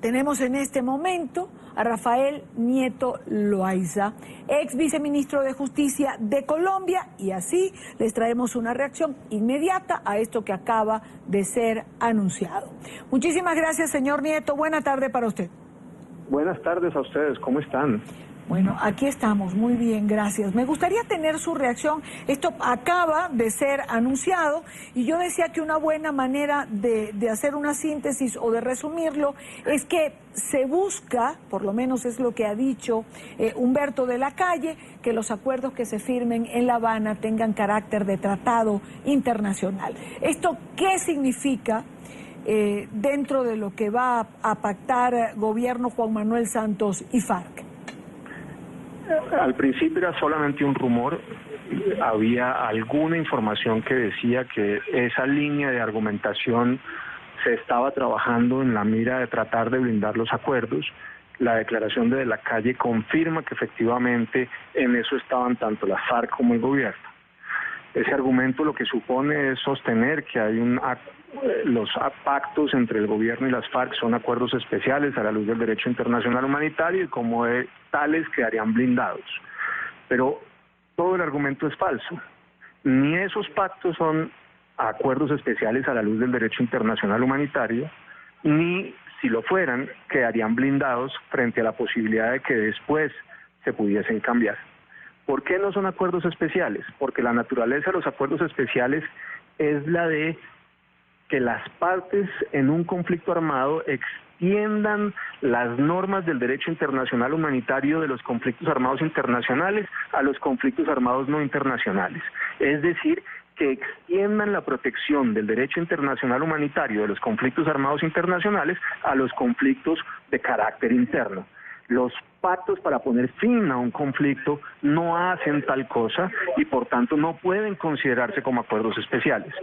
Tenemos en este momento a Rafael Nieto Loaiza, ex viceministro de Justicia de Colombia, y así les traemos una reacción inmediata a esto que acaba de ser anunciado. Muchísimas gracias, señor Nieto. Buena tarde para usted. Buenas tardes a ustedes, ¿cómo están? Bueno, aquí estamos, muy bien, gracias. Me gustaría tener su reacción. Esto acaba de ser anunciado y yo decía que una buena manera de hacer una síntesis o de resumirlo es que se busca, por lo menos es lo que ha dicho Humberto de la Calle, que los acuerdos que se firmen en La Habana tengan carácter de tratado internacional. ¿Esto qué significa dentro de lo que va a pactar gobierno Juan Manuel Santos y FARC? Al principio era solamente un rumor, había alguna información que decía que esa línea de argumentación se estaba trabajando en la mira de tratar de blindar los acuerdos. La declaración de la Calle confirma que efectivamente en eso estaban tanto la FARC como el gobierno. Ese argumento lo que supone es sostener que hay los pactos entre el gobierno y las FARC son acuerdos especiales a la luz del derecho internacional humanitario y como tales quedarían blindados. Pero todo el argumento es falso. Ni esos pactos son acuerdos especiales a la luz del derecho internacional humanitario, ni si lo fueran, quedarían blindados frente a la posibilidad de que después se pudiesen cambiar. ¿Por qué no son acuerdos especiales? Porque la naturaleza de los acuerdos especiales es la de que las partes en un conflicto armado extiendan las normas del derecho internacional humanitario de los conflictos armados internacionales a los conflictos armados no internacionales. Es decir, que extiendan la protección del derecho internacional humanitario de los conflictos armados internacionales a los conflictos de carácter interno. Los pactos para poner fin a un conflicto no hacen tal cosa y por tanto no pueden considerarse como acuerdos especiales.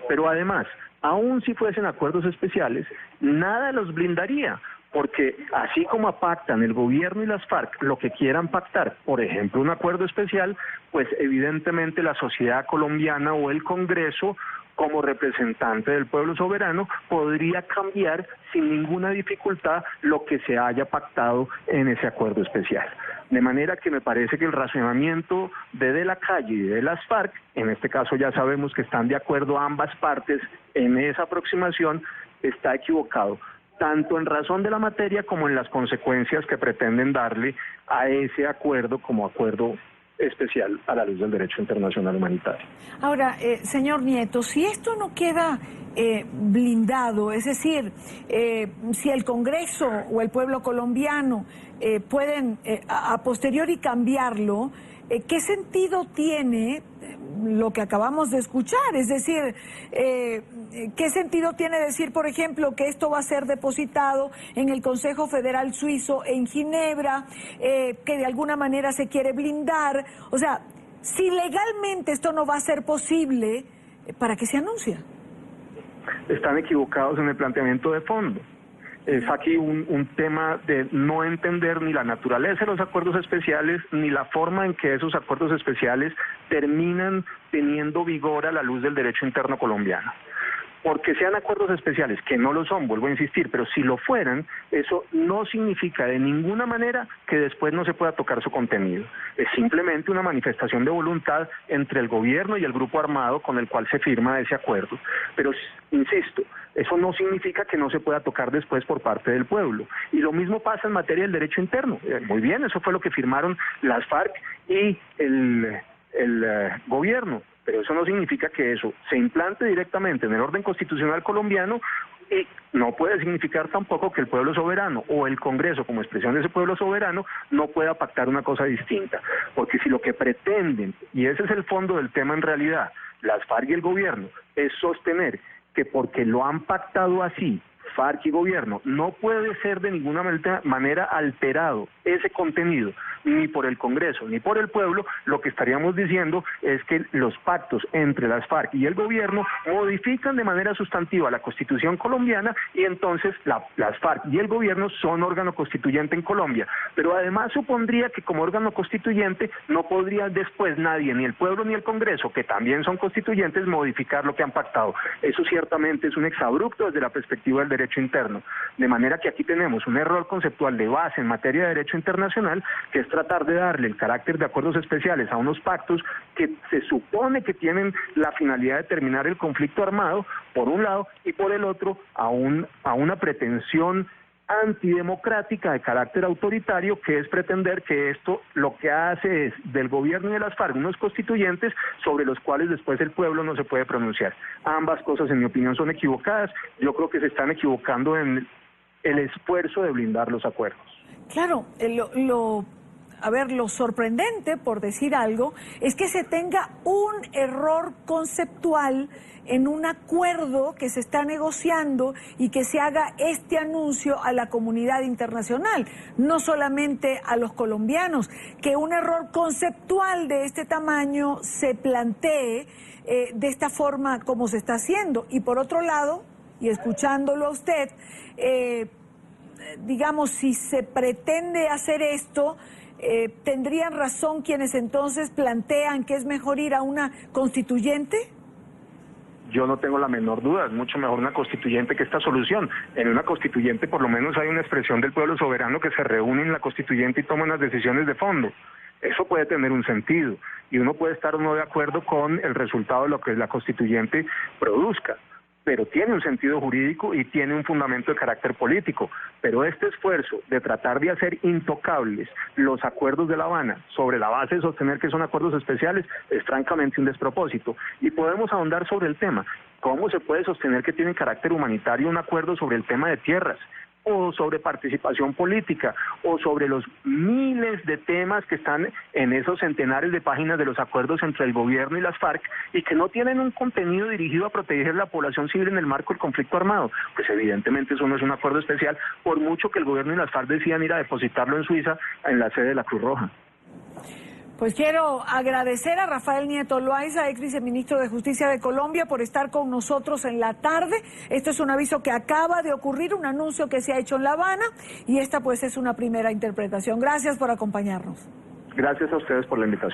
Pero además, aun si fuesen acuerdos especiales, nada los blindaría, porque así como pactan el gobierno y las FARC lo que quieran pactar, por ejemplo un acuerdo especial, pues evidentemente la sociedad colombiana o el Congreso, como representante del pueblo soberano, podría cambiar sin ninguna dificultad lo que se haya pactado en ese acuerdo especial. De manera que me parece que el razonamiento de la Calle y de las FARC, en este caso ya sabemos que están de acuerdo ambas partes en esa aproximación, está equivocado, tanto en razón de la materia como en las consecuencias que pretenden darle a ese acuerdo como acuerdo especial a la luz del derecho internacional humanitario. Ahora, señor Nieto, si esto no queda blindado, es decir, si el Congreso o el pueblo colombiano pueden a posteriori cambiarlo, ¿qué sentido tiene lo que acabamos de escuchar? Es decir, ¿qué sentido tiene decir, por ejemplo, que esto va a ser depositado en el Consejo Federal Suizo en Ginebra, que de alguna manera se quiere blindar? O sea, si legalmente esto no va a ser posible, ¿para qué se anuncia? Están equivocados en el planteamiento de fondo. Es aquí un tema de no entender ni la naturaleza de los acuerdos especiales, ni la forma en que esos acuerdos especiales terminan teniendo vigor a la luz del derecho interno colombiano. Porque sean acuerdos especiales, que no lo son, vuelvo a insistir, pero si lo fueran, eso no significa de ninguna manera que después no se pueda tocar su contenido. Es simplemente una manifestación de voluntad entre el gobierno y el grupo armado con el cual se firma ese acuerdo. Pero, insisto, eso no significa que no se pueda tocar después por parte del pueblo. Y lo mismo pasa en materia del derecho interno. Muy bien, eso fue lo que firmaron las FARC y el gobierno. Pero eso no significa que eso se implante directamente en el orden constitucional colombiano y no puede significar tampoco que el pueblo soberano o el Congreso como expresión de ese pueblo soberano no pueda pactar una cosa distinta. Porque si lo que pretenden, y ese es el fondo del tema en realidad, las FARC y el gobierno, es sostener que porque lo han pactado así, FARC y gobierno, no puede ser de ninguna manera alterado ese contenido, ni por el Congreso, ni por el pueblo, lo que estaríamos diciendo es que los pactos entre las FARC y el gobierno modifican de manera sustantiva la Constitución colombiana y entonces las FARC y el gobierno son órgano constituyente en Colombia. Pero además supondría que como órgano constituyente no podría después nadie, ni el pueblo ni el Congreso, que también son constituyentes, modificar lo que han pactado. Eso ciertamente es un exabrupto desde la perspectiva del derecho derecho interno. De manera que aquí tenemos un error conceptual de base en materia de derecho internacional, que es tratar de darle el carácter de acuerdos especiales a unos pactos que se supone que tienen la finalidad de terminar el conflicto armado, por un lado, y por el otro, a una pretensión antidemocrática de carácter autoritario, que es pretender que esto lo que hace es del gobierno y de las FARC unos constituyentes sobre los cuales después el pueblo no se puede pronunciar. Ambas cosas, en mi opinión, son equivocadas. Yo creo que se están equivocando en el esfuerzo de blindar los acuerdos. Claro, lo sorprendente, por decir algo, es que se tenga un error conceptual en un acuerdo que se está negociando y que se haga este anuncio a la comunidad internacional, no solamente a los colombianos, que un error conceptual de este tamaño se plantee de esta forma como se está haciendo. Y por otro lado, y escuchándolo a usted, digamos, si se pretende hacer esto, ¿tendrían razón quienes entonces plantean que es mejor ir a una constituyente? Yo no tengo la menor duda, es mucho mejor una constituyente que esta solución. En una constituyente por lo menos hay una expresión del pueblo soberano que se reúne en la constituyente y toma las decisiones de fondo. Eso puede tener un sentido y uno puede estar o no de acuerdo con el resultado de lo que la constituyente produzca, pero tiene un sentido jurídico y tiene un fundamento de carácter político. Pero este esfuerzo de tratar de hacer intocables los acuerdos de La Habana sobre la base de sostener que son acuerdos especiales es francamente un despropósito. Y podemos ahondar sobre el tema. ¿Cómo se puede sostener que tiene carácter humanitario un acuerdo sobre el tema de tierras, o sobre participación política, o sobre los miles de temas que están en esos centenares de páginas de los acuerdos entre el gobierno y las FARC y que no tienen un contenido dirigido a proteger a la población civil en el marco del conflicto armado? Pues evidentemente eso no es un acuerdo especial, por mucho que el gobierno y las FARC decidan ir a depositarlo en Suiza, en la sede de la Cruz Roja. Pues quiero agradecer a Rafael Nieto Loaiza, ex viceministro de Justicia de Colombia, por estar con nosotros en la tarde. Esto es un aviso que acaba de ocurrir, un anuncio que se ha hecho en La Habana, y esta pues es una primera interpretación. Gracias por acompañarnos. Gracias a ustedes por la invitación.